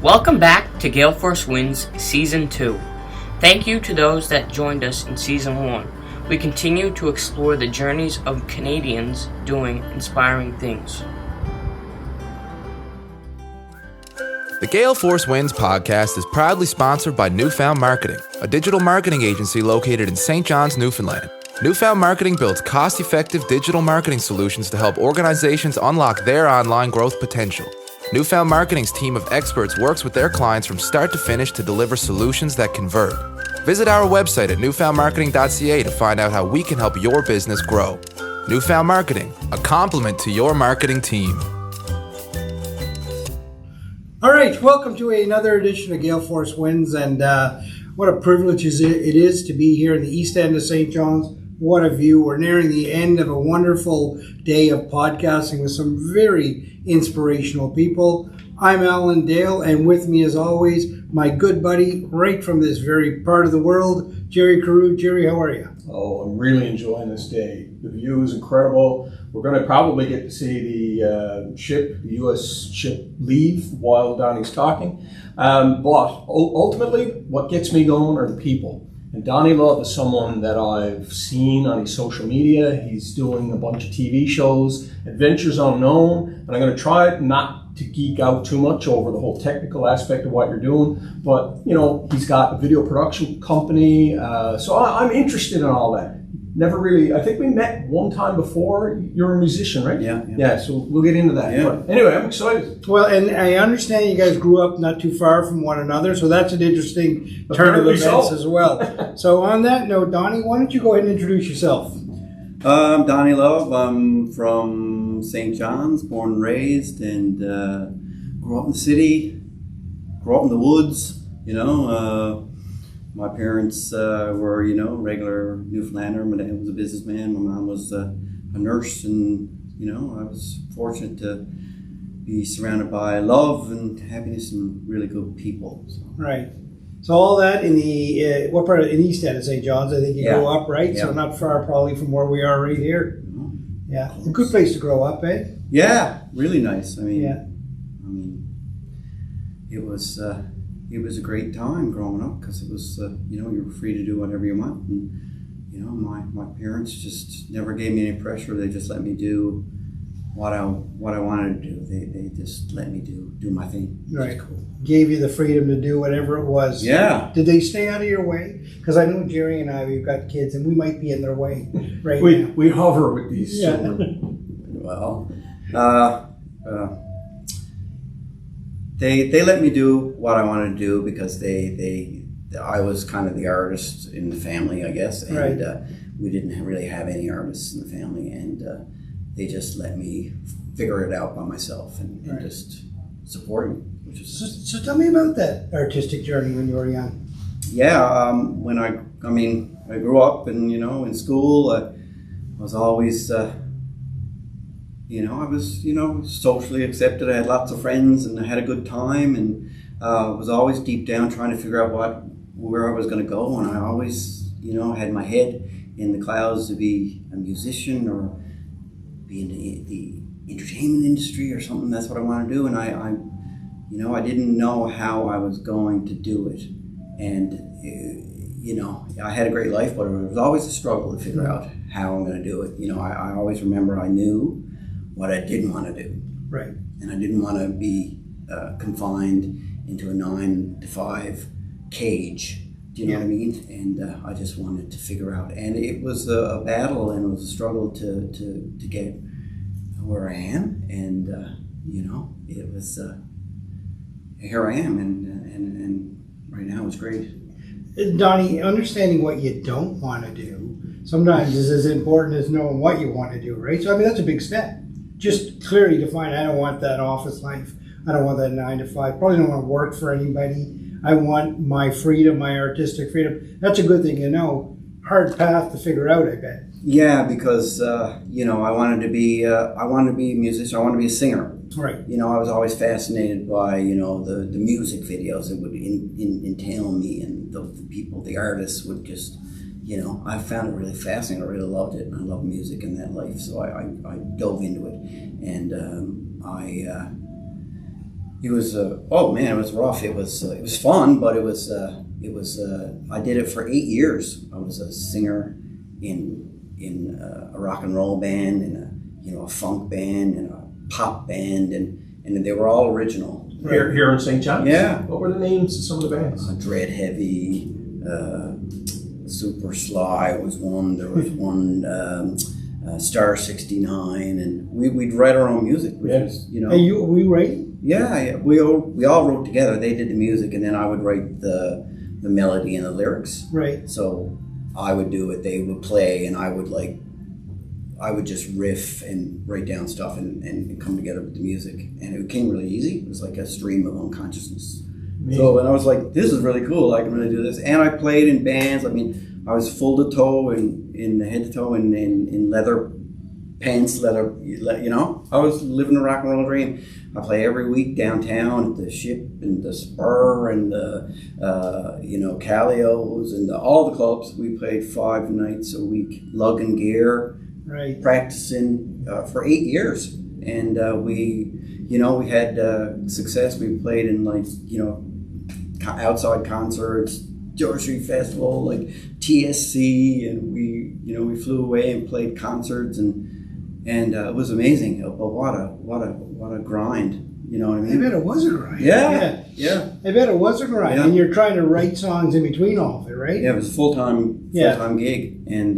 Welcome back to GaleForceWins Season 2. Thank you to those that joined us in Season 1. We continue to explore the journeys of Canadians doing inspiring things. The GaleForceWins podcast is proudly sponsored by Newfound Marketing, a digital marketing agency located in St. John's, Newfoundland. Newfound Marketing builds cost-effective digital marketing solutions to help organizations unlock their online growth potential. Newfound Marketing's team of experts works with their clients from start to finish to deliver solutions that convert. Visit our website at newfoundmarketing.ca to find out how we can help your business grow. Newfound Marketing, a complement to your marketing team. All right, welcome to another edition of GaleForceWins, and what a privilege it is to be here in the East End of St. John's. What a view. We're nearing the end of a wonderful day of podcasting with some very inspirational people. I'm Alan Dale, and with me as always, my good buddy right from this very part of the world, Jerry Carew. Jerry, how are you? Oh, I'm really enjoying this day. The view is incredible. We're going to probably get to see the U.S. ship leave while Donny's talking. But ultimately, what gets me going are the people. And Donny Love is someone that I've seen on his social media. He's doing a bunch of TV shows, Adventures Unknown, and I'm going to try not to geek out too much over the whole technical aspect of what you're doing. But, you know, he's got a video production company, so I'm interested in all that. Never really, I think we met one time before. You're a musician, right? Yeah, so we'll get into that. Yeah. But anyway, I'm excited. Well, and I understand you guys grew up not too far from one another, so that's an interesting turn of events as well. So on that note, Donny, why don't you go ahead and introduce yourself? I'm Donny Love. I'm from St. John's, born and raised, and grew up in the city, grew up in the woods, My parents were, regular Newfoundlander. My dad was a businessman. My mom was a nurse, and, I was fortunate to be surrounded by love and happiness and really good people. So. Right. So all that in the, what part of, in East End of St. John's, I think you grew up, right? Yeah. So not far probably from where we are right here. Mm-hmm. Yeah. A good place to grow up, eh? Yeah, really nice. Yeah. It was a great time growing up because it was, you were free to do whatever you want. And, my parents just never gave me any pressure. They just let me do what I wanted to do. They just let me do my thing. Right. Cool. Gave you the freedom to do whatever it was. Yeah. Did they stay out of your way? Because I know Jerry and I, we've got kids, and we might be in their way right now. We hover with these children. Well, They let me do what I wanted to do because I was kind of the artist in the family, I guess, and right. We didn't really have any artists in the family, and they just let me figure it out by myself and right. just support me. Which is so tell me about that artistic journey when you were young. Yeah, when I grew up and in school, I was always. I was, socially accepted. I had lots of friends and I had a good time and was always deep down trying to figure out where I was going to go. And I always, had my head in the clouds to be a musician or be in the entertainment industry or something. That's what I wanted to do. And I didn't know how I was going to do it. And, I had a great life, but it was always a struggle to figure out how I'm going to do it. I always remember I knew what I didn't want to do. Right. And I didn't want to be confined into a 9-to-5 cage. Do you know what I mean? And I just wanted to figure out. And it was a battle and it was a struggle to get where I am. And, it was, here I am. And right now it's great. Donny, understanding what you don't want to do sometimes is as important as knowing what you want to do, right? So, that's a big step. Just clearly define, I don't want that office life. I don't want that 9-to-5. Probably don't want to work for anybody. I want my freedom, my artistic freedom. That's a good thing, Hard path to figure out, I bet. Yeah, because, I wanted to be a musician. I wanted to be a singer. Right. I was always fascinated by, the music videos that would entail me, and the people, the artists would just, I found it really fascinating. I really loved it, and I love music and that life, so I dove into it. And It was oh man, it was rough. It was fun, but it was I did it for 8 years. I was a singer in a rock and roll band, and a funk band, and a pop band, and they were all original. Here in St. John's? Yeah. What were the names of some of the bands? Dread Heavy, Super Sly was one. There was one, Star 69, and we'd write our own music, which was, And were you writing? Yeah, we all wrote together. They did the music, and then I would write the melody and the lyrics. Right. So I would do it, they would play, and I would just riff and write down stuff and come together with the music. And it came really easy. It was like a stream of unconsciousness. Amazing. So, and I was like, this is really cool. I can really do this. And I played in bands. I mean, I was full to toe in head to toe in leather pants, leather, I was living a rock and roll dream. I play every week downtown at the Ship and the Spur and the, Calios and all the clubs. We played 5 nights a week, lugging gear, right, practicing for 8 years. And we had success. We played in outside concerts, George Street Festival, like TSC, and we flew away and played concerts, and it was amazing. But what a grind, you know what I mean? I bet it was a grind. Yeah. I bet it was a grind, and you're trying to write songs in between all of it, right? Yeah, it was a full-time gig, and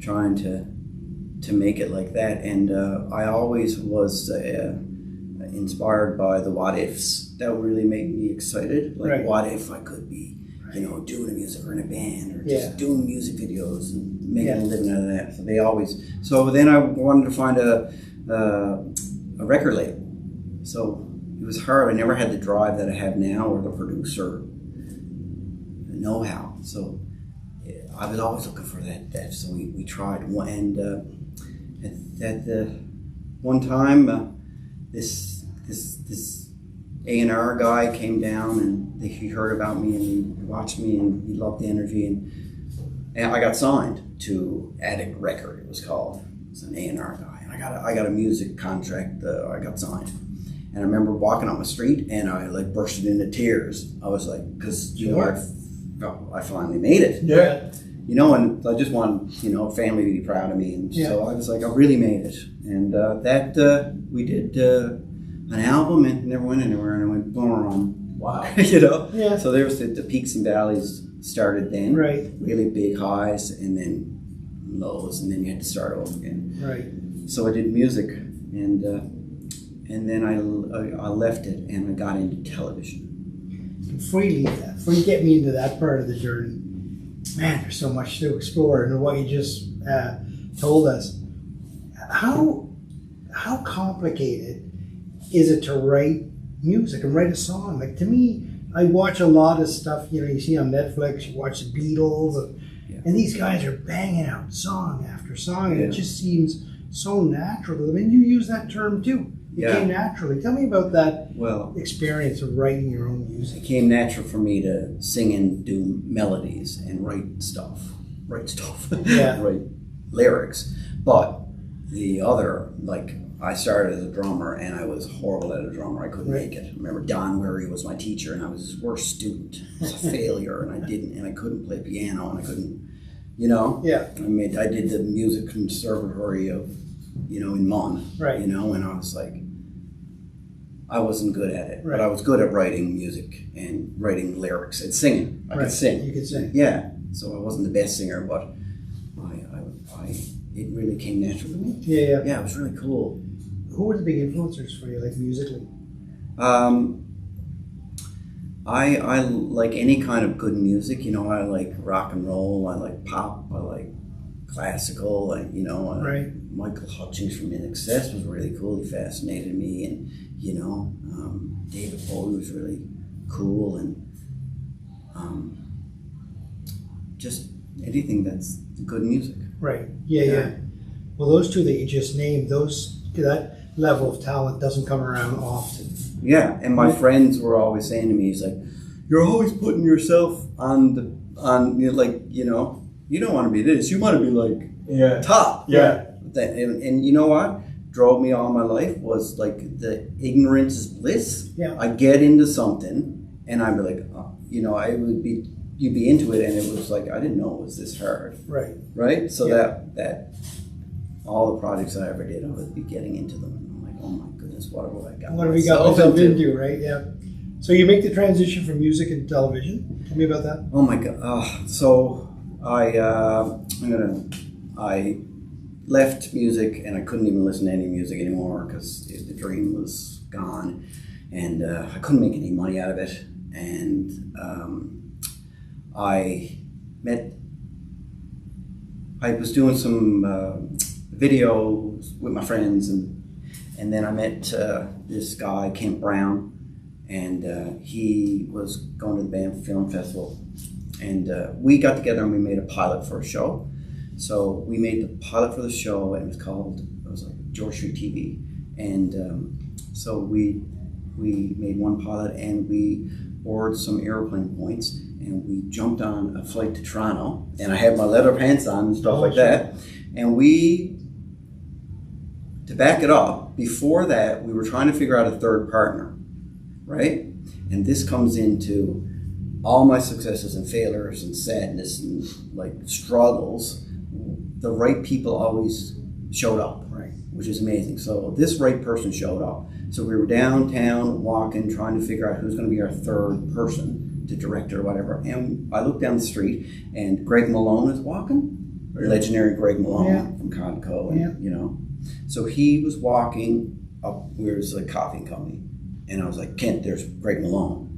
trying to make it like that. And I always was inspired by the what ifs. That really made me excited. Like, what if I could be, doing a music or in a band, or just doing music videos and making a living out of that. So then I wanted to find a record label. So it was hard. I never had the drive that I have now, or the producer know-how. So I was always looking for that. So we tried, and at the one time, this A&R guy came down, and he heard about me, and he watched me, and he loved the energy, and I got signed to Attic Record. It was called. It's an A&R guy, and I got a music contract. I got signed, and I remember walking on the street, and I bursted into tears. I was like, because I finally made it. Yeah. And I just want family to be proud of me, and so I was like, I really made it, and we did an album, and it never went anywhere, and it went boom. Wow. Yeah. So there was the peaks and valleys started then, right? Really big highs, and then lows, and then you had to start over again. Right. So I did music, and then I left it, and I got into television. Before you leave that, before you get me into that part of the journey, man, there's so much to explore, and what you just told us. How complicated is it to write music and write a song? Like, to me, I watch a lot of stuff, you see on Netflix, you watch the Beatles, and these guys are banging out song after song, and it just seems so natural to them. And you use that term too. It came naturally. Tell me about that experience of writing your own music. It came natural for me to sing and do melodies and write stuff, write lyrics. But the other, I started as a drummer, and I was horrible at a drummer. I couldn't make it. I remember Don Wherry was my teacher, and I was his worst student. I was a failure, and I couldn't play piano, and I couldn't, I did the music conservatory of, in Mon, and I was like, I wasn't good at it, but I was good at writing music and writing lyrics and singing. I could sing. You could sing. Yeah. So I wasn't the best singer, but it really came natural to me. Yeah. Yeah, it was really cool. Who were the big influencers for you, musically? I like any kind of good music. I like rock and roll. I like pop. I like classical. Michael Hutchings from In Excess was really cool. He fascinated me, and David Bowie was really cool, and just anything that's good music. Right. Yeah. Well, those two that you just named, that level of talent doesn't come around often. Yeah, and my friends were always saying to me, he's like, you're always putting yourself you don't want to be this, you want to be top. Yeah. And you know what? drove me all my life was like the ignorance is bliss. Yeah. I get into something and I'd be like, you'd be into it, and it was like, I didn't know it was this hard. Right? So that all the projects I ever did, I would be getting into them. And I'm like, oh my goodness, what have I got? What have we got myself into, right? Yeah. So you make the transition from music and television. Tell me about that. Oh my God. So I left music, and I couldn't even listen to any music anymore because the dream was gone, and I couldn't make any money out of it. And I was doing some videos with my friends, and then I met this guy, Kent Brown, and he was going to the Banff Film Festival, and we got together and we made a pilot for a show. So we made the pilot for the show, and it was like George Street TV, and so we made one pilot, and we boarded some airplane points, and we jumped on a flight to Toronto, and I had my leather pants on and stuff like that, and to back it up, before that, we were trying to figure out a third partner, right? And this comes into all my successes and failures and sadness and like struggles. The right people always showed up, right? Which is amazing. So this right person showed up. So we were downtown walking, trying to figure out who's going to be our third person to direct or whatever. And I looked down the street, and Greg Malone is walking. Legendary Greg Malone from Timecodes, you know. So he was walking up. There was a coffee company, and I was like, Kent, there's Greg Malone.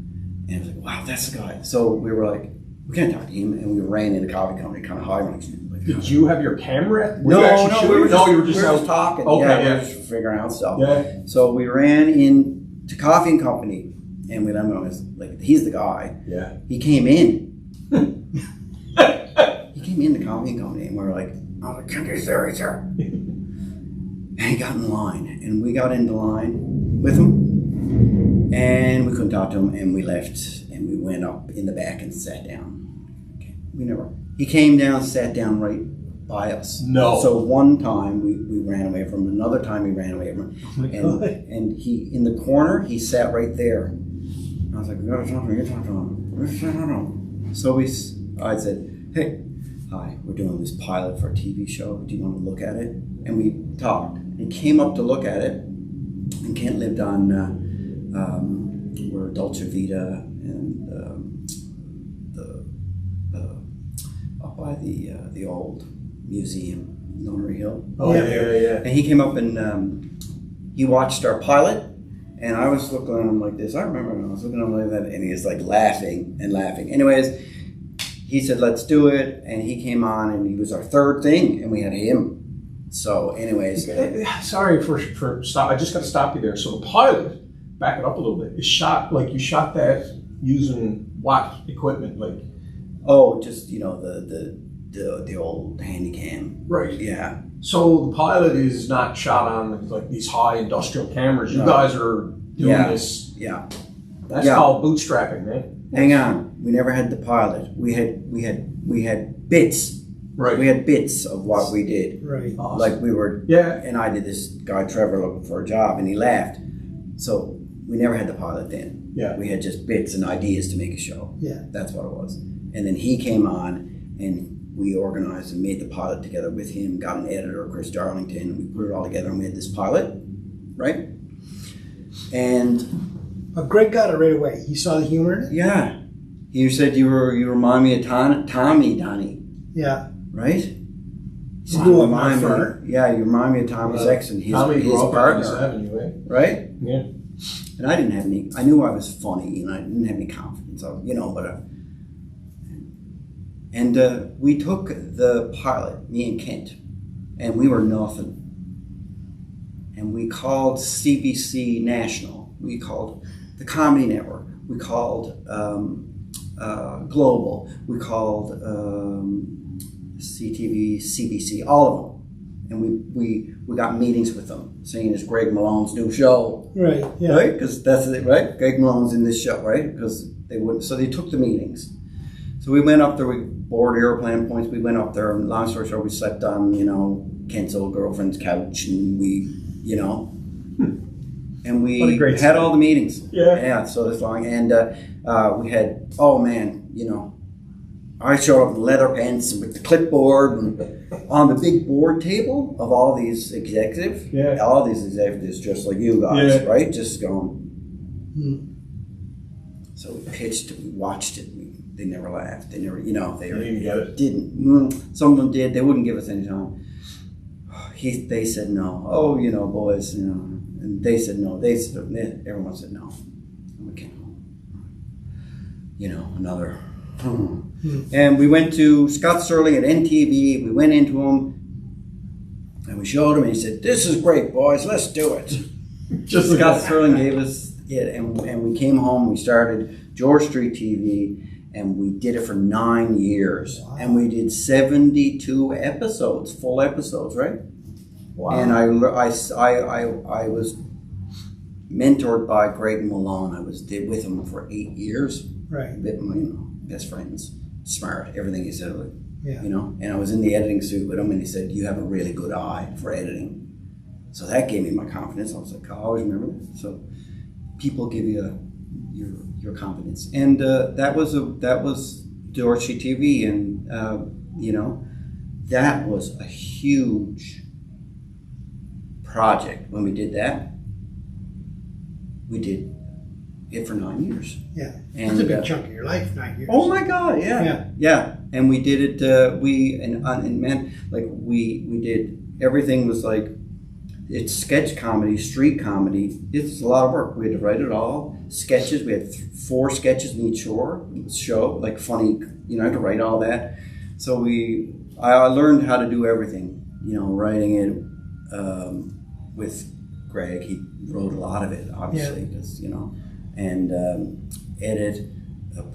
And I was like, wow, that's the guy. So we were like, we can't talk to him, and we ran into the coffee company, kind of hiding. Did you have your camera? No, you were just out talking. Okay, we were just figuring out stuff. Yeah. So we ran into Coffee and Company, and we let him know, like, he's the guy. Yeah. He came in. He came in the Coffee and Company, and we were like, oh, Kent is there, he's there. And he got in line, and we got into line with him, and we couldn't talk to him, and we left, and we went up in the back and sat down. Okay. He came down, sat down right by us. No. So one time we ran away from him, another time he ran away from him. And he, in the corner, he sat right there. I was like, we gotta talk to him, you talk to him. So I said, hey, hi, we're doing this pilot for a TV show. Do you want to look at it? And we talked. He came up to look at it, and Kent lived on where Dolce Vita and up by the old museum, Nunnery Hill. Oh yeah. And he came up and he watched our pilot, and I was looking at him like this. I remember when I was looking at him like that, and he was like laughing and laughing. Anyways, he said, let's do it, and he came on, and he was our third thing, and we had him. So anyways. Sorry for stop. I just got to stop you there. So the pilot, back it up a little bit, is shot, like you shot that using what equipment? Like, oh, just, you know, the old Handycam. Right. Yeah. So the pilot is not shot on like these high industrial cameras. You guys are doing this. Yeah. That's called bootstrapping, man. Hang on. We never had the pilot. We had bits. Right. We had bits of what we did. Right. Awesome. Like we were. Yeah. And I did this guy Trevor looking for a job, and he laughed. So we never had the pilot then. Yeah. We had just bits and ideas to make a show. Yeah. That's what it was. And then he came on, and we organized and made the pilot together with him, got an editor, Chris Darlington, and we put it all together, and we had this pilot, right? And But Greg got it right away. He saw the humor in it. yeah, he said you remind me of Tommy, Donny, Yeah. right? He said, Who you am I remind for? me, yeah, you remind me of Tommy Sexton, his Tommy grew up partner, on 97, eh? right? Yeah. And I didn't have any. I knew I was funny, and I didn't have any confidence. You know, but. And we took the pilot, me and Kent, and we were nothing. And we called CBC National. We called the Comedy Network. We called Global. We called CTV, CBC, all of them. And we got meetings with them, saying it's Greg Malone's new show. Right. Yeah. Right? Because that's it, right? Greg Malone's in this show, right? Because they wouldn't. So they took the meetings. So we went up there. We boarded airplane points. We went up there, and long story short, we slept on, you know, Kent's old girlfriend's couch, and we you know. And What a we great had story. all the meetings. Yeah. Yeah, so this long. And we had, oh man, you know, I showed up with leather pants and with the clipboard and on the big board table of all these executives, just like you guys, right? Just going. So we pitched it, we watched it, they never laughed. They never, you know, they didn't get it. Didn't. Some of them did, they wouldn't give us any time. They said no. Oh, you know, boys, you know. And they said no. Everyone said no. And we came home. You know, another. And we went to Scott Sterling at NTV. We went into him and we showed him and he said, "This is great, boys. Let's do it." Just Scott Sterling gave us it, and we came home. We started George Street TV, and we did it for 9 years. Wow. And we did 72 episodes, full episodes, right? Wow. And I was mentored by Greg Malone. I was with him for 8 years. Right. You know, best friends, smart, everything he said. Yeah. You know, and I was in the editing suite with him, and he said, "You have a really good eye for editing." So that gave me my confidence. I was like, I always remember that. So people give you your confidence, and that was Dorsey TV, and you know, that was a huge project. When we did that, we did it for 9 years. Yeah, and that's a big chunk of your life, 9 years. Oh my God, yeah. And we did it. We did everything was like. It's sketch comedy, street comedy. It's a lot of work. We had to write it all. Sketches. We had 4 sketches in each show, like funny. You know, I had to write all that. So I learned how to do everything. You know, writing it with Greg. He wrote a lot of it, obviously, because you know, and edit,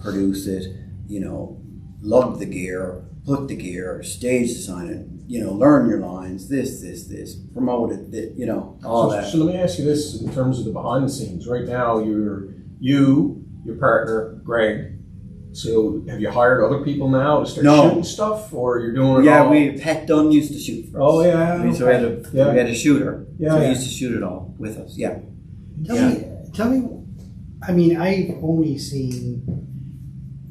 produce it. You know, lug the gear, put the gear, stage design it. You know, learn your lines, this, promote it, you know, all that. So let me ask you this in terms of the behind the scenes. Right now, your partner, Greg, so have you hired other people now to start shooting stuff, or you're doing it all? Yeah, Pat Dunn used to shoot for us. Oh, yeah. So we had a shooter. Yeah. So he used to shoot it all with us, yeah. Tell me, I mean, I've only seen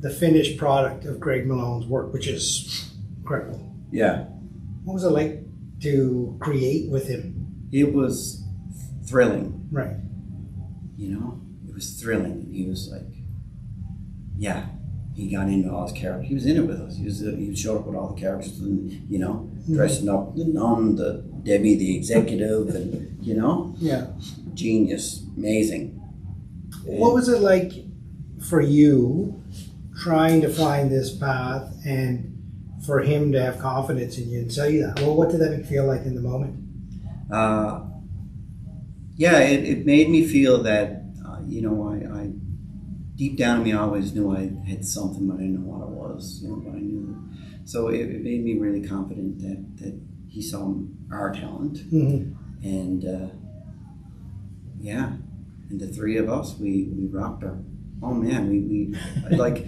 the finished product of Greg Malone's work, which is incredible. Yeah. What was it like to create with him? It was thrilling. Right. You know, it was thrilling. He was like, yeah, he got into all his characters. He was in it with us. He showed up with all the characters, and you know, dressing up the nun, the Debbie, the executive, and you know, genius, amazing. What was it like for you trying to find this path and for him to have confidence in you and tell you that? Well, what did that feel like in the moment? It made me feel that, you know, I deep down in me, I always knew I had something, but I didn't know what it was, you know, but I knew. So it made me really confident that he saw our talent. Mm-hmm. And, and the 3 of us, we rocked her. Oh man, we like,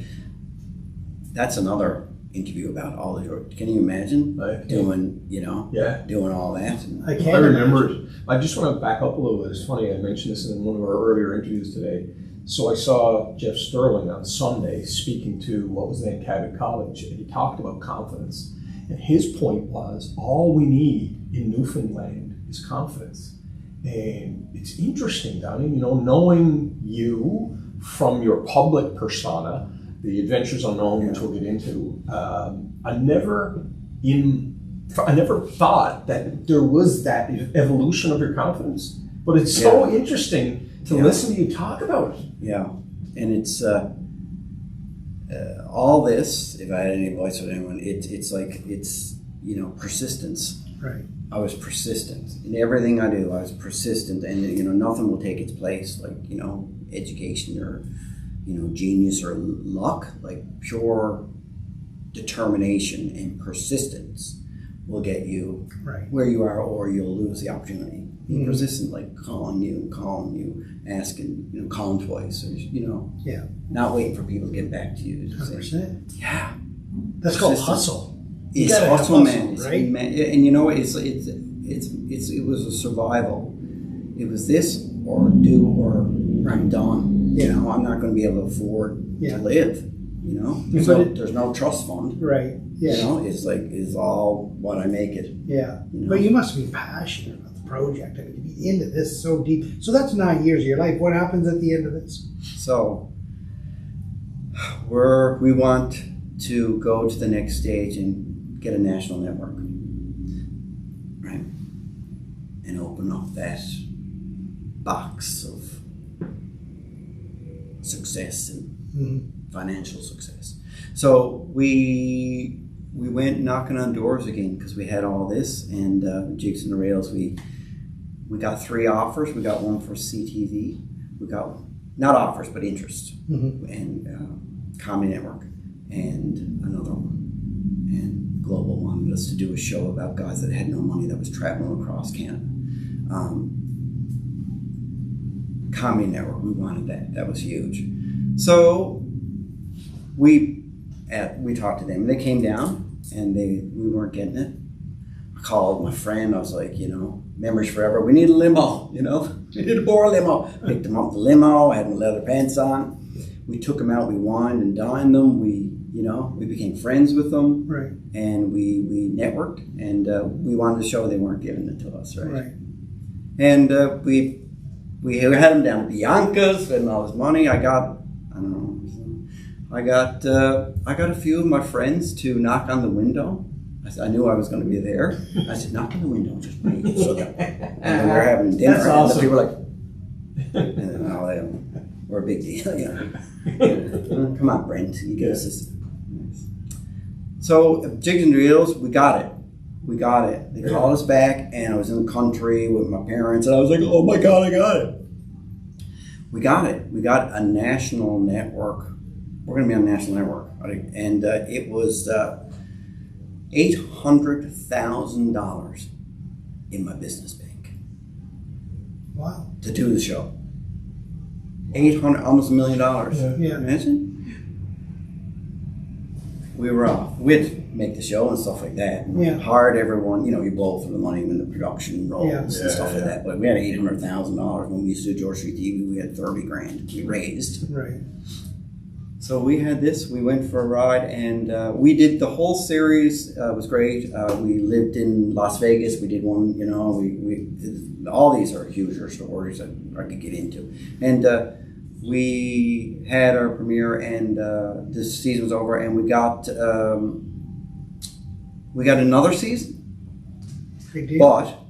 that's another interview about all the George. Can you imagine doing, you know, doing all that? I can't. I remember it. I just want to back up a little bit. It's funny, I mentioned this in one of our earlier interviews today. So I saw Jeff Sterling on Sunday speaking to, what was then Cabot College, and he talked about confidence. And his point was, all we need in Newfoundland is confidence. And it's interesting, Donny, you know, knowing you from your public persona, the Adventures Unknown, which we'll get into, I never thought that there was that evolution of your confidence. But it's so interesting to listen to you talk about it. Yeah, and it's all this. If I had any advice for anyone, it's you know, persistence. Right. I was persistent in everything I do. I was persistent, and you know, nothing will take its place, like you know, education or you know, genius or luck. Like pure determination and persistence will get you where you are, or you'll lose the opportunity. Being persistent, like calling you, asking, you know, calling twice, or you know, not waiting for people to get back to you. 100%. Yeah, that's called hustle. It's hustle, man. Right? And you know, it was a survival. it was this or do or I'm done. Yeah. You know, I'm not going to be able to afford Yeah. to live. You know, Yeah, so but there's no trust fund. Right. Yeah. You know, it's like it's all what I make it. Yeah. You know? But you must be passionate about the project. I mean, to be into this so deep. So that's 9 years of your life. What happens at the end of this? So we want to go to the next stage and get a national network, right? And open up that box of success and financial success. So we went knocking on doors again because we had all this and jigs and the rails. We got 3 offers. We got one for CTV. We got not offers but interest and Comedy Network and another one. And Global wanted us to do a show about guys that had no money that was traveling across Canada. Comedy Network, we wanted that. That was huge. So we talked to them. They came down and we weren't getting it. I called my friend. I was like, you know, memories forever. We need a limo, you know. We need to borrow a limo. Picked them up in the limo. I had my leather pants on. We took them out. We wined and dined them. We became friends with them. Right. And we networked. And we wanted to show they weren't giving it to us, right? Right. And we had them down at Bianca's and all this money. I got a few of my friends to knock on the window. I knew I was going to be there. I said, knock on the window, just wait. So and then we're having dinner. That's awesome. And the people were like, and we're a big deal, you know. Come on, Brent, you get us this. So Jigs and Reels, we got it. We got it. They called us back, and I was in the country with my parents, and I was like, oh my God, I got it. We got it. We got a national network. We're going to be on a national network. And it was $800,000 in my business bank. Wow. To do the show. Almost $1 million. Yeah. Imagine? We were off. We'd make the show and stuff like that. Yeah. Hired everyone. You know, you blow for the money when the production rolls Yeah. and stuff like that. But we had $800,000 when we used to do George Street TV. We had $30,000 we raised. Right. So we had this. We went for a ride, and we did the whole series. It was great. We lived in Las Vegas. We did one. You know, we did, all these are huger stories that I could get into, and we had our premiere, and this season was over, and we got another season. Big deal. But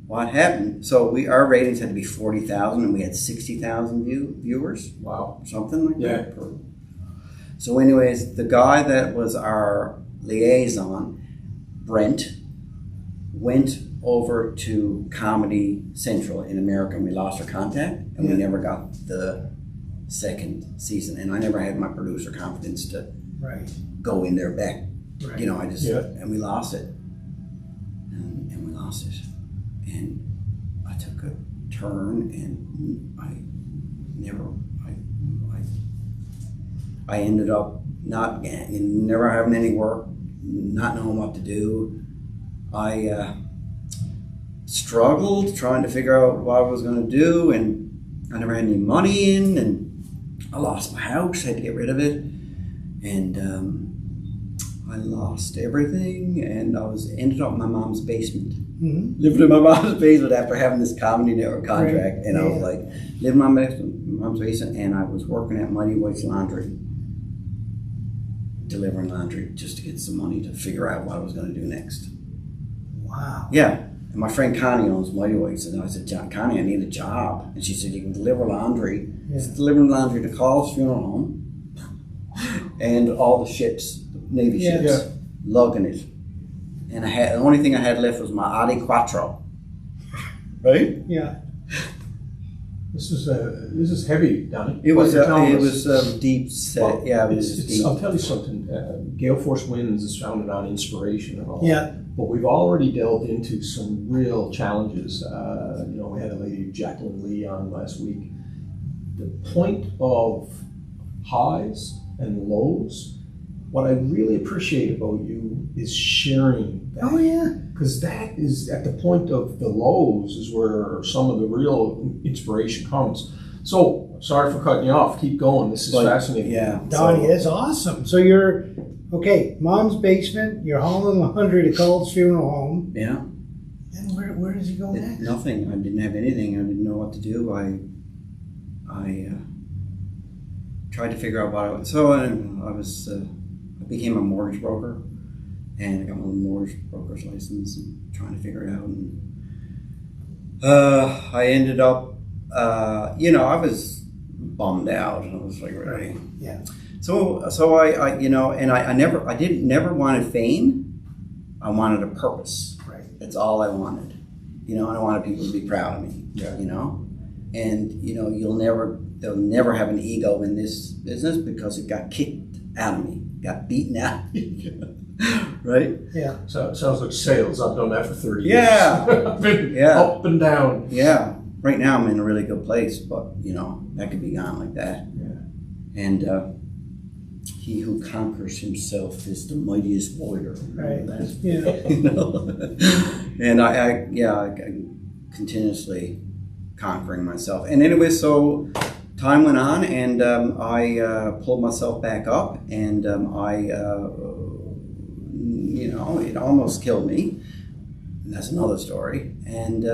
what happened? So our ratings had to be 40,000, and we had 60,000 viewers. Wow. Something like Yeah. that. So anyways, the guy that was our liaison, Brent, went over to Comedy Central in America, and we lost our contact, and we never got the second season. And I never had my producer confidence to Right. go in there back. Right. You know, I just, Yeah. and we lost it. And we lost it. And I took a turn, and I ended up never having any work, not knowing what to do. I struggled trying to figure out what I was going to do, and I never had any money in, and I lost my house, I had to get rid of it, and I lost everything, and I ended up in my mom's basement. Mm-hmm. Lived in my mom's basement after having this Comedy Network contract, Right. and I was like, living in my mom's basement, and I was working at Mighty White's Laundry, delivering laundry just to get some money to figure out what I was going to do next. Wow. Yeah, and my friend Connie owns Mighty White's, and I said, Connie, I need a job, and she said, you can deliver laundry. Yeah. It's delivering laundry to Carl's Funeral Home, and all the ships, Navy Yeah. ships, lugging it. And the only thing I had left was my Audi Quattro. Right? Yeah. This is heavy, Donny. It was What you're telling it us. was deep set. Well, Yeah, it was it's, deep. I'll tell you something. GaleForceWins is founded on inspiration and all. Yeah. But we've already delved into some real challenges. We had a lady, Jacqueline Lee, on last week. The point of highs and lows, what I really appreciate about you is sharing that. Oh yeah. Because that is at the point of the lows is where some of the real inspiration comes. So, sorry for cutting you off. Keep going. This is fascinating. Yeah. Donny, that's awesome. So you're, okay, mom's basement, you're hauling laundry to Cold's Funeral Home. Yeah. And where does he go next? Nothing. I didn't have anything. I didn't know what to do. I tried to figure out what I was. So I became a mortgage broker, and I got my mortgage broker's license and trying to figure it out. And I ended up, I was bummed out. I was like, really? Yeah. So I never wanted fame. I wanted a purpose. Right. That's all I wanted. I wanted people to be proud of me. Yeah. And they'll never have an ego in this business because it got kicked out of me, got beaten out of me. Right? Yeah. So it sounds like sales. I've done that for 30 years. Yeah. I've been Yeah. up and down. Yeah. Right now I'm in a really good place, but that could be gone like that. Yeah. And he who conquers himself is the mightiest warrior. Right. That? Yeah. And I continuously conquering myself. And anyway, so time went on, and I pulled myself back up, and it almost killed me. And that's another story. And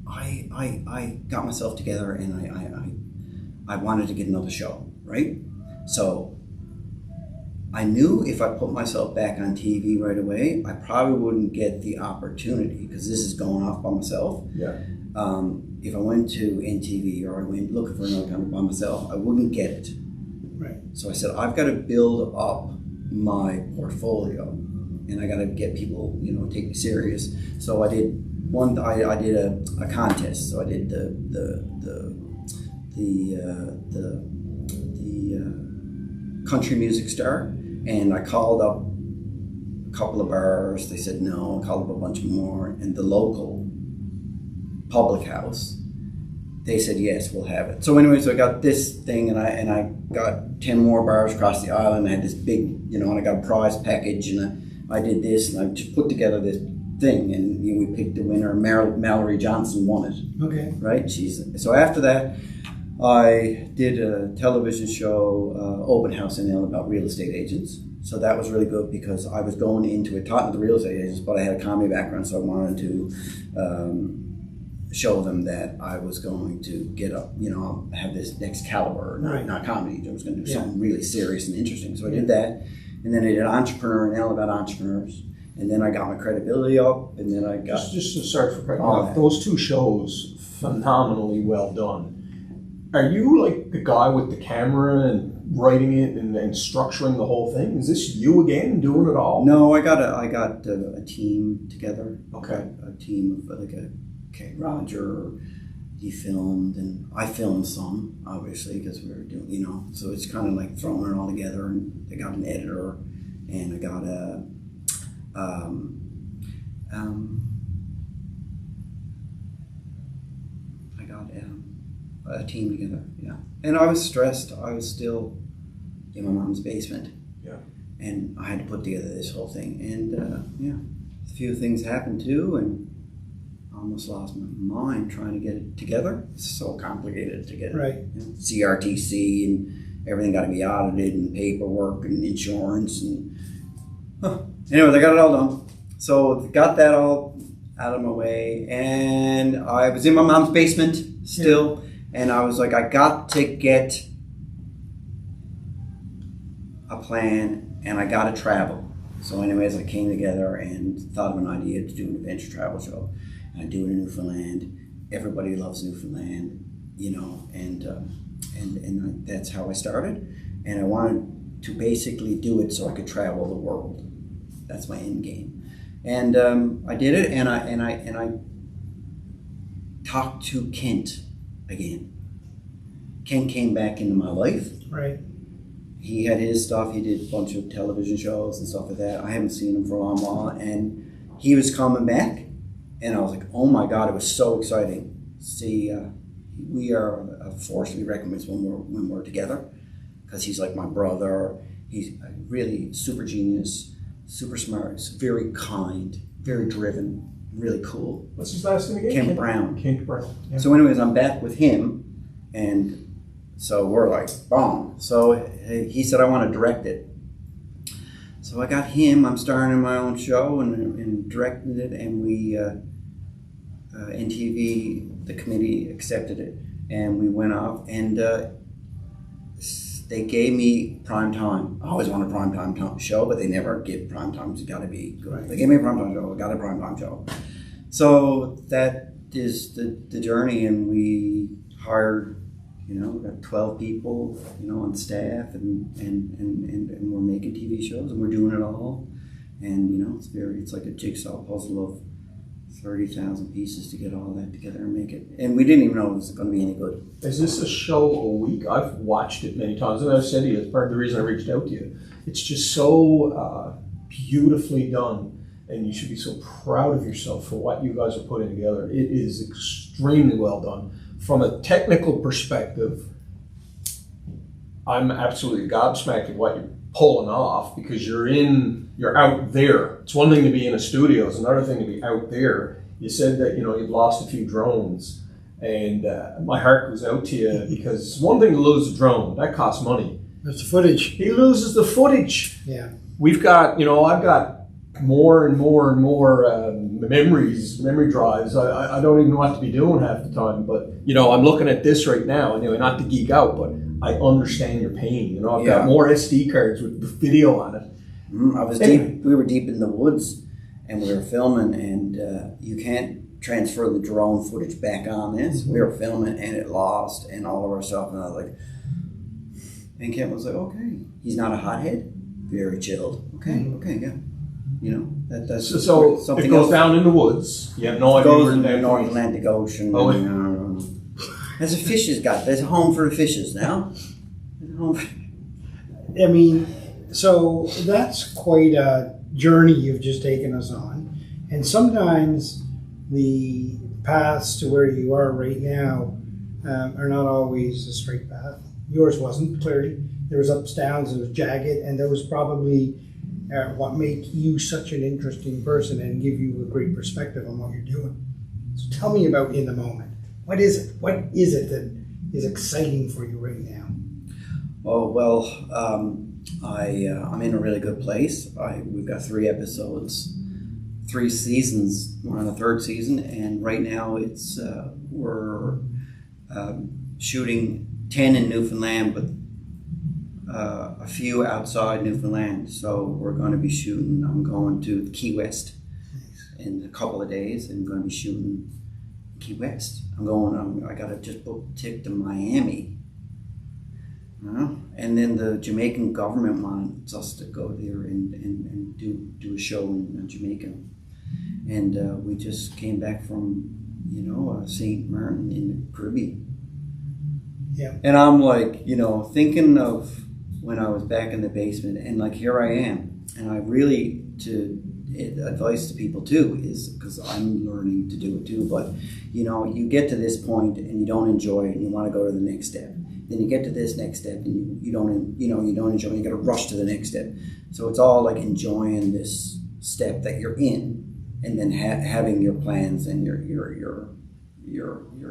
I got myself together, and I wanted to get another show, right? So I knew if I put myself back on TV right away, I probably wouldn't get the opportunity, because this is going off by myself. Yeah. If I went to NTV or I went looking for another company by myself, I wouldn't get it. Right. So I said, I've got to build up my portfolio, and I got to get people, take me serious. So I did a contest. So I did the country music star, and I called up a couple of bars. They said no. I called up a bunch more, and the local public house, they said yes, we'll have it. So anyways, I got this thing, and I got 10 more bars across the island. I had this big, and I got a prize package, and I did this, and I just put together this thing, and we picked the winner. Mallory Johnson won it. Okay. Right? So after that, I did a television show, open house in L, about real estate agents. So that was really good, because I was going into it talking to the real estate agents, but I had a comedy background, so I wanted to show them that I was going to get up, have this next caliber, not comedy. I was going to do something really serious and interesting. So I did that, and then I did Entrepreneur and L about entrepreneurs, and then I got my credibility up, and then I got... Just to start for cutting off, those two shows, phenomenally well done. Are you like the guy with the camera and writing it and structuring the whole thing? Is this you again doing it all? No, I got a team together. Okay. A team of Roger, he filmed, and I filmed some, obviously, because we were doing, so it's kind of like throwing it all together. And I got an editor, and I got a team together, yeah. And I was stressed. I was still in my mom's basement. Yeah. And I had to put together this whole thing. And, a few things happened too, and I almost lost my mind trying to get it together. It's so complicated to get Right. it. CRTC and everything got to be audited, and paperwork and insurance. And anyway, I got it all done. So got that all out of my way. And I was in my mom's basement still. Yeah. And I was like, I got to get a plan, and I got to travel. So anyways, I came together and thought of an idea to do an adventure travel show. And I do it in Newfoundland. Everybody loves Newfoundland, and that's how I started. And I wanted to basically do it so I could travel the world. That's my end game. And I did it, and I talked to Kent again. Kent came back into my life. Right. He had his stuff. He did a bunch of television shows and stuff like that. I haven't seen him for a long while, and he was coming back, and I was like, "Oh my God!" It was so exciting. See, we are a force to be reckoned with when we're together, because he's like my brother. He's a really super genius, super smart, very kind, very driven, really cool. What's his last name again? Kent Brown. Kent Brown. Yeah. So anyways, I'm back with him, and so we're like, boom. So he said, I want to direct it. So I got him. I'm starring in my own show and directed it, and we NTV, the committee accepted it, and we went off, and they gave me prime time. I always wanted a prime time show, but they never give prime time. It's got to be good. Right. They gave me a prime time show. I got a prime time show. So that is the journey, and we hired. We got 12 people, on staff, and we're making TV shows, and we're doing it all. And, it's like a jigsaw puzzle of 30,000 pieces to get all that together and make it. And we didn't even know it was going to be any good. Is this a show a week? I've watched it many times, and I've said to you, it's part of the reason I reached out to you. It's just so beautifully done, and you should be so proud of yourself for what you guys are putting together. It is extremely well done. From a technical perspective, I'm absolutely gobsmacked at what you're pulling off, because you're out there. It's one thing to be in a studio, it's another thing to be out there. You said that you've lost a few drones, and my heart goes out to you, because it's one thing to lose a drone, that costs money. That's the footage. He loses the footage. Yeah. We've got, I've got more and more memory drives. I don't even know what to be doing half the time, but I'm looking at this right now, not to geek out, but I understand your pain. I've got more SD cards with video on it. Deep. We were deep in the woods, and we were filming, and you can't transfer the drone footage back on this. We were filming, and it lost, and all of our stuff, and I was like, and Kent was like, okay, he's not a hothead, very chilled. Okay, yeah. That's so it goes else. Down in the woods. You have no idea where in the North Atlantic Ocean. There's a fishes got. There's a home for the fishes now. So that's quite a journey you've just taken us on, and sometimes the paths to where you are right now are not always a straight path. Yours wasn't, clearly. There was ups, downs, it was jagged, and there was probably what make you such an interesting person and give you a great perspective on what you're doing. So tell me about in the moment. What is it? What is it that is exciting for you right now? Oh, well, I'm in a really good place. We've got 3 episodes, 3 seasons. We're on the 3rd season, and right now we're shooting 10 in Newfoundland, but a few outside Newfoundland. So we're going to be shooting. I'm going to Key West in a couple of days, and I'm going to be shooting Key West. I got to just book a ticket to Miami. And then the Jamaican government wants us to go there and do a show in Jamaica. And we just came back from, St. Martin in the Caribbean. Yeah. And I'm like, thinking of when I was back in the basement, and like here I am. And I really, advice to people too, is because I'm learning to do it too, but you get to this point and you don't enjoy it and you want to go to the next step. Then you get to this next step and you don't enjoy it, you got to rush to the next step. So it's all like enjoying this step that you're in, and then having your plans and your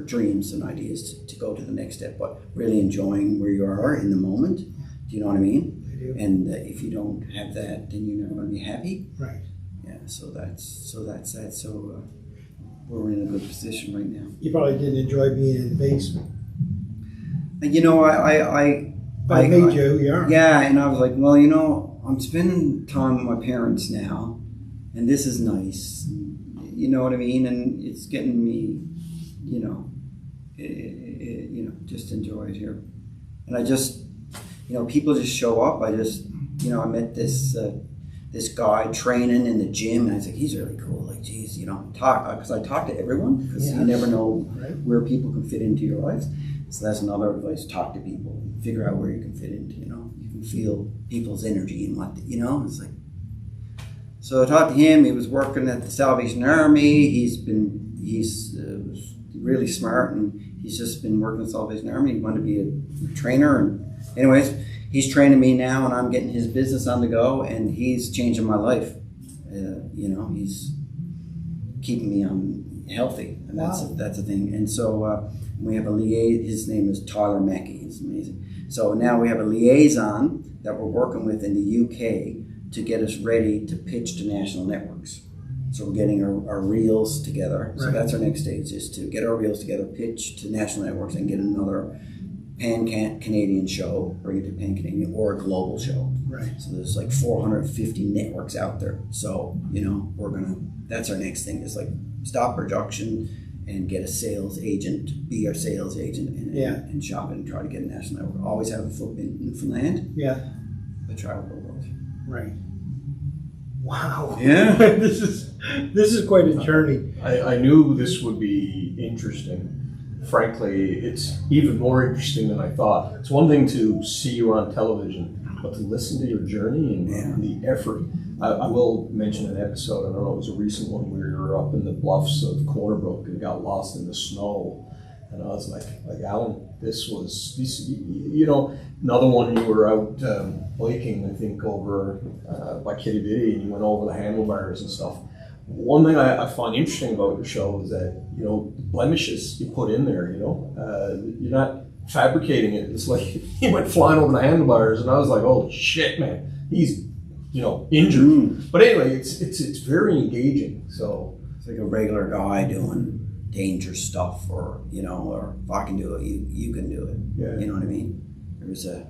dreams and ideas to go to the next step, but really enjoying where you are in the moment. Do you know what I mean? I do. And if you don't have that, then you're never going to be happy. Right. Yeah. So that's that. So we're in a good position right now. You probably didn't enjoy being in the basement. But it made you who you are. Yeah, and I was like, well, I'm spending time with my parents now, and this is nice. You know what I mean? And it's getting me, just enjoy it here. And I just, people just show up. I just, I met this guy training in the gym, and I was like, he's really cool. Like, geez, because I talk to everyone, because you never know where people can fit into your lives. So that's another advice: talk to people, figure out where you can fit into. You can feel people's energy and what it's like. So I talked to him. He was working at the Salvation Army. He's really smart, and he's just been working at the Salvation Army. He wanted to be a trainer, and anyways, he's training me now, and I'm getting his business on the go, and he's changing my life. He's keeping me healthy, and that's a thing. And so we have a liaison. His name is Tyler Mackey. He's amazing. So now we have a liaison that we're working with in the UK to get us ready to pitch to national networks. So we're getting our reels together. So that's our next stage, is to get our reels together, pitch to national networks, and get another pan-Canadian show, bring it to pan-Canadian, or a global show. Right. So there's like 450 networks out there. So, that's our next thing, is like stop production and get a sales agent, be our sales agent, and shop it and try to get a national network. Always have a foot in Newfoundland. Yeah. But travel the world. Right. Wow. Yeah. This is quite a journey. I knew this would be interesting. Frankly, it's even more interesting than I thought. It's one thing to see you on television, but to listen to your journey and the effort. I will mention an episode, I don't know, it was a recent one where you were up in the bluffs of Cornerbrook and got lost in the snow. And I was like Alan, another one, you were out biking, I think, over by Kitty Bitty, and you went over the handlebars and stuff. One thing I find interesting about your show is that, the blemishes you put in there, you're not fabricating it. It's like he went flying over the handlebars, and I was like, oh shit, man, he's, injured. But anyway, it's very engaging. So it's like a regular guy doing dangerous stuff, or if I can do it, you can do it. Yeah. You know what I mean? There was a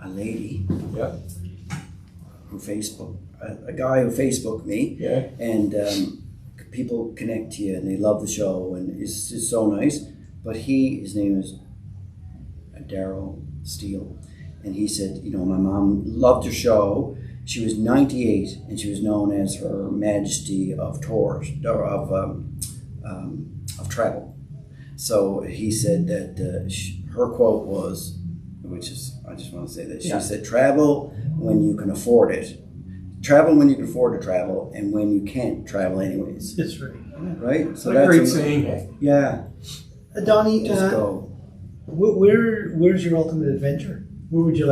lady a guy who Facebooked me, and people connect to you and they love the show, and it's just so nice. But his name is Daryl Steele, and he said, my mom loved your show. She was 98, and she was known as Her Majesty of Tours, or of travel. So he said that her quote was, I just want to say that, she said, travel when you can afford it. Travel when you can afford to travel, and when you can't, travel anyways. That's right. Right? So that's a great saying. Yeah. Donny, just go. Where's your ultimate adventure? Where would your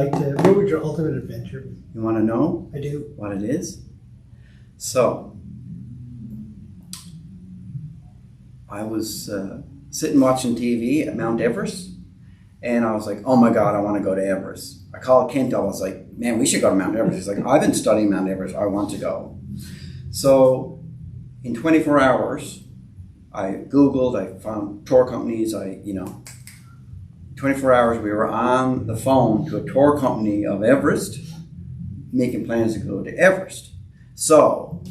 ultimate adventure be? You want to know? I do. What it is? So, I was sitting watching TV at Mount Everest, and I was like, oh my God, I want to go to Everest. I called Kent, I was like, man, we should go to Mount Everest. He's like, I've been studying Mount Everest, I want to go. So, in 24 hours, I Googled, I found tour companies, 24 hours we were on the phone to a tour company of Everest, making plans to go to Everest. So,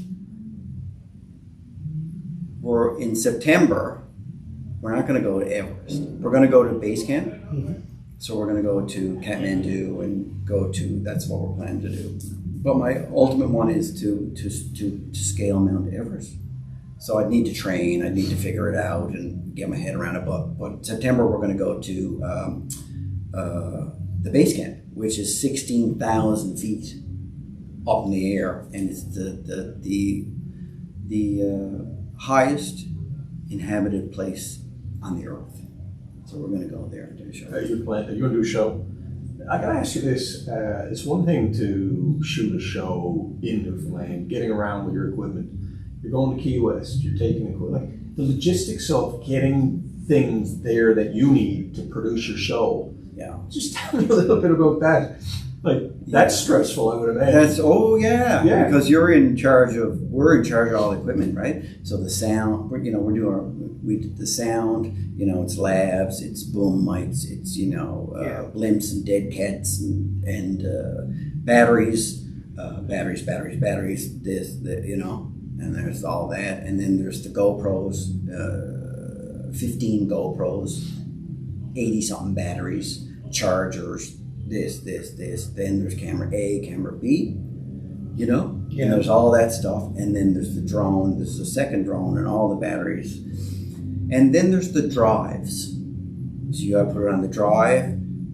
we're in September, we're not going to go to Everest. We're going to go to base camp. Mm-hmm. So we're going to go to Kathmandu and that's what we're planning to do. But my ultimate one is to scale Mount Everest. So I'd need to train, I'd need to figure it out and get my head around it. But September we're going to go to the base camp, which is 16,000 feet up in the air, and it's the highest inhabited place on the earth. So we're going to go there and do a show. Are you going to do a show? I got to ask you this. It's one thing to shoot a show in Newfoundland, getting around with your equipment. You're going to Key West, you're taking equipment. Like the logistics of getting things there that you need to produce your show. Yeah. Just tell me a little bit about that. That's stressful, I would imagine. Yeah. Because we're in charge of all the equipment, right? So the sound, we did the sound, it's labs, it's boom mics, it's, blimps and dead cats and batteries, and there's all that. And then there's the GoPros, 15 GoPros, 80 something batteries, chargers, this. Then there's camera A, camera B, and there's all that stuff. And then there's the drone, there's the second drone and all the batteries. And then there's the drives. So you have to put it on the drive,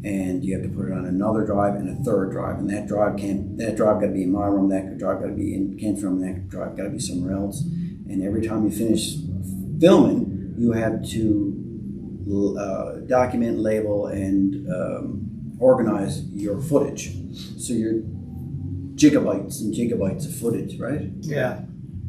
and you have to put it on another drive and a third drive. And that drive got to be in my room, that drive got to be in Kent's room, that drive got to be somewhere else. And every time you finish filming, you have to document, label, and organize your footage. So your gigabytes and gigabytes of footage, right? Yeah.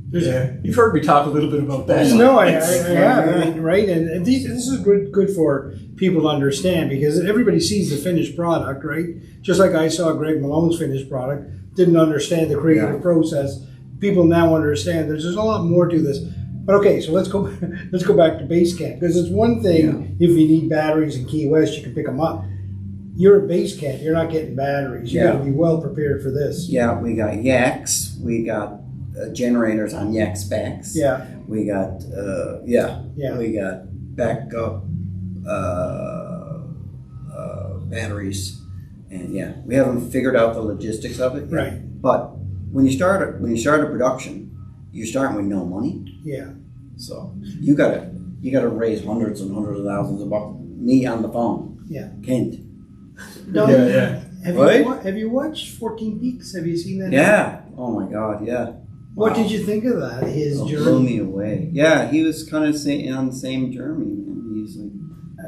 Yeah, you've heard me talk a little bit about that. No, I have, right? And this is good for people to understand, because everybody sees the finished product, right? Just like I saw Greg Malone's finished product, didn't understand the creative process. People now understand there's a lot more to this. But okay, so let's go back to Basecamp, because it's one thing if you need batteries in Key West, you can pick them up. You're at Basecamp, you're not getting batteries. You got to be well prepared for this. Yeah, we got yaks, we got generators on yak specs. Yeah. We got we got backup batteries, and we haven't figured out the logistics of it yet. Right. But when you start a production, you're starting with no money. Yeah. So you gotta raise hundreds and hundreds of thousands of bucks. Me on the phone. Yeah. Kent. No, Yeah. Have you watched 14 Peaks? Have you seen that? Yeah. Oh my God. Yeah. What Wow. did you think of that? His Blew journey. me away. Yeah, he was kind of on the same journey, man. He's like,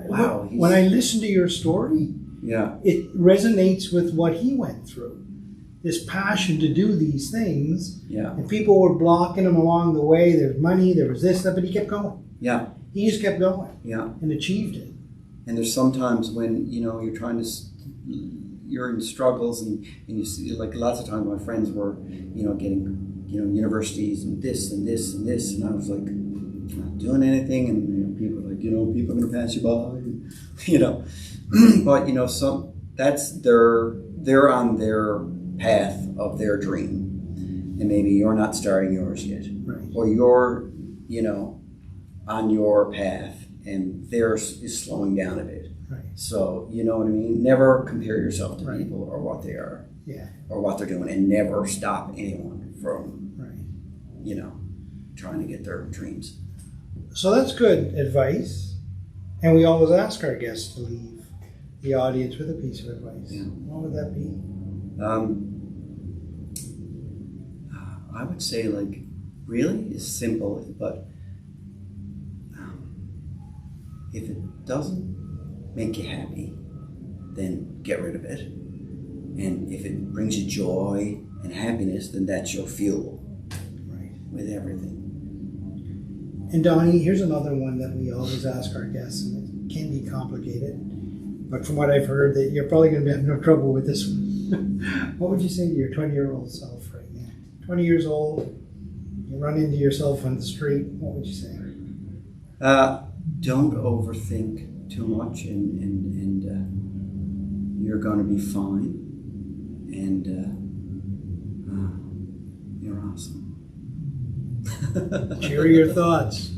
wow. When I listen to your story, it resonates with what he went through. This passion to do these things, and people were blocking him along the way. There was money, there was this, that, but he kept going. Yeah. He just kept going. Yeah. And achieved it. And there's sometimes when you're trying to, you're in struggles, and you see, like lots of times my friends were, getting, universities and this and this and this, and I was like, not doing anything, and people were like, people are gonna pass you by, but some that's they're on their path of their dream, and maybe you're not starting yours yet, Right. or you're on your path, and theirs is slowing down a bit. Right. So you know what I mean. Never compare yourself to Right. people or what they are, Yeah. or what they're doing, and never stop anyone from Right. trying to get their dreams. So that's good advice. And we always ask our guests to leave the audience with a piece of advice. Yeah. What would that be? I would say, really, it's simple, but if it doesn't make you happy, then get rid of it. And if it brings you joy and happiness, then that's your fuel. Right. With everything. And Donny, here's another one that we always ask our guests, and it can be complicated. But from what I've heard, that you're probably going to have no trouble with this one. What would you say to your 20-year-old self right now? 20 years old, you run into yourself on the street, what would you say? Don't overthink too much, and you're going to be fine, and you're awesome. Share your thoughts.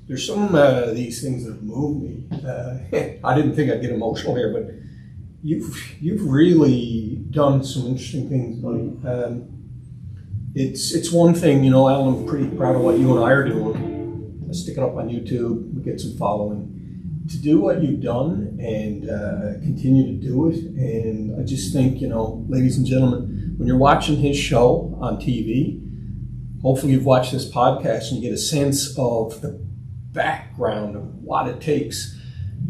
There's some of these things that have moved me. I didn't think I'd get emotional here, but you've really done some interesting things, buddy. It's one thing, Alan, I'm pretty proud of what you and I are doing. Stick it up on YouTube, we get some following. To do what you've done and continue to do it, and I just think, ladies and gentlemen, when you're watching his show on TV, hopefully you've watched this podcast and you get a sense of the background of what it takes.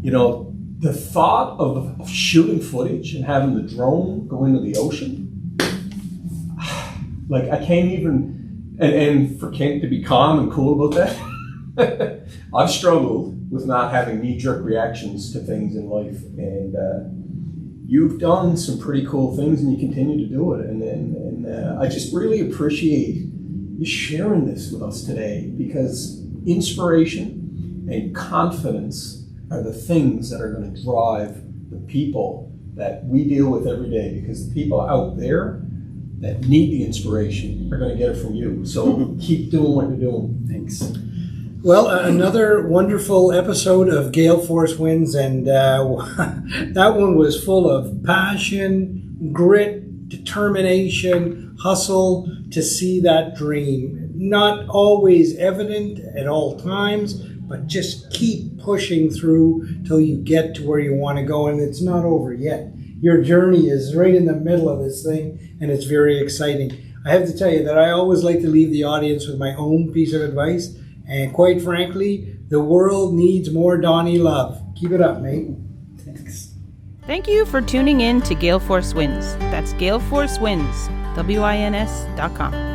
The thought of shooting footage and having the drone go into the ocean, I can't even, and for Kent to be calm and cool about that, I've struggled with not having knee-jerk reactions to things in life, and you've done some pretty cool things, and you continue to do it, and I just really appreciate you sharing this with us today, because inspiration and confidence are the things that are going to drive the people that we deal with every day, because the people out there that need the inspiration are going to get it from you. So keep doing what you're doing. Thanks. Well, another wonderful episode of GaleForceWins, and that one was full of passion, grit, determination, hustle to see that dream. Not always evident at all times, but just keep pushing through till you get to where you want to go, and it's not over yet. Your journey is right in the middle of this thing, and it's very exciting. I have to tell you that I always like to leave the audience with my own piece of advice. And quite frankly, the world needs more Donny Love. Keep it up, mate. Thanks. Thank you for tuning in to GaleForceWins. That's GaleForceWins, WINS.com.